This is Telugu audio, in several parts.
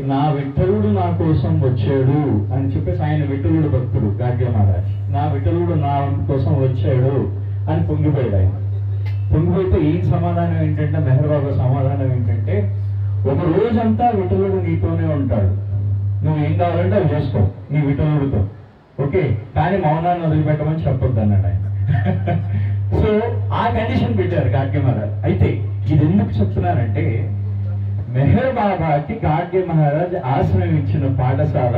నా విఠలుడు నా కోసం వచ్చాడు అని చెప్పేసి ఆయన విఠలుడు భక్తుడు గాడ్గే మహారాజ్. నా విఠలుడు నా కోసం వచ్చాడు అని పొంగిపోయాడు ఆయన. పొంగిపోతే ఈ సమాధానం ఏంటంటే, మెహర్ బాబా సమాధానం ఏంటంటే, ఒక రోజంతా విఠలుడు నీతోనే ఉంటాడు, నువ్వు ఏం కావాలంటే అవి చేసుకో నీ విఠలుడితో, ఓకే, కానీ మౌనాన్ని వదిలిపెట్టమని చెప్పొద్దు అన్నాడు ఆయన. సో ఆ కండిషన్ పెట్టారు గాడ్గే మహారాజ్. అయితే ఇది ఎందుకు చెప్తున్నానంటే, మెహర్ బాబాకి గాడ్గే మహారాజ్ ఆశ్రయం ఇచ్చిన పాఠశాల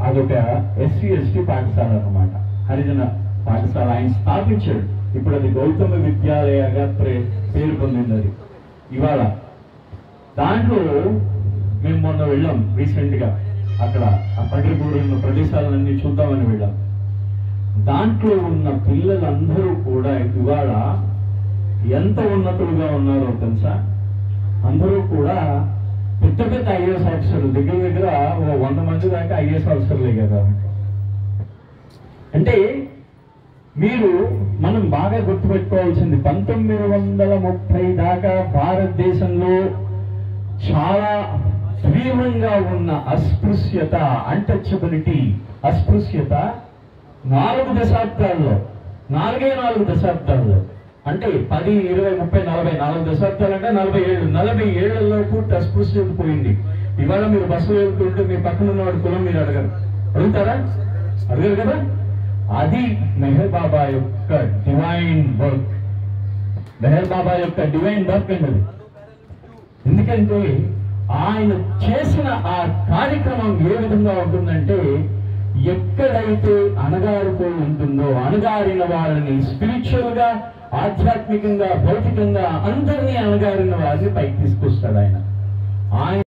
అదొక SC/ST పాఠశాల అన్నమాట, హరిజన పాఠశాల. ఆయన స్థాపించాడు. ఇప్పుడు అది గౌతమ విద్యాలయగా పేరు పొందింది. అది ఇవాళ దాంట్లో మేము మొన్న వెళ్ళాం రీసెంట్ గా, అక్కడ ఆ పగిలిపూడి ఉన్న ప్రదేశాలన్నీ చూద్దామని వెళ్ళాం. దాంట్లో ఉన్న పిల్లలందరూ కూడా ఇవాళ ఎంత ఉన్నతులుగా ఉన్నారో తెలుసా? అందరూ కూడా పెద్ద పెద్ద IAS ఆఫీసర్లు, దగ్గర దగ్గర 100 మంది దాకా IAS ఆఫీసర్లే కదా. అంటే మనం బాగా గుర్తుపెట్టుకోవాల్సింది, 1930 దాకా భారతదేశంలో చాలా తీవ్రంగా ఉన్న అస్పృశ్యత, అన్టచబిలిటీ, అస్పృశ్యత 4 దశాబ్దాల్లో, 4 దశాబ్దాల్లో, అంటే 10, 20, 30, 40, 4 దశాబ్దాలు అంటే 40 ఏళ్లలో పూర్తి అస్పృశ్యత పోయింది. ఇవాళ మీరు బస్సులో వెళ్తుంటే మీ పక్కన ఉన్నవాడి కులం మీరు అడుగుతారా? అడగరు కదా. అది మెహర్ బాబా యొక్క డివైన్ వర్క్. మెహర్ బాబా యొక్క డివైన్ వర్క్ అండి. ఎందుకంటే ఆయన చేసిన ఆ కార్యక్రమం ఏ విధంగా ఉంటుందంటే, ఎక్కడైతే అణగారిపోయి ఉంటుందో అణగారిన వారిని స్పిరిచువల్ గా, ఆధ్యాత్మికంగా, భౌతికంగా అందరినీ అణగారిన వారిని పైకి తీసుకొస్తాడు ఆయన.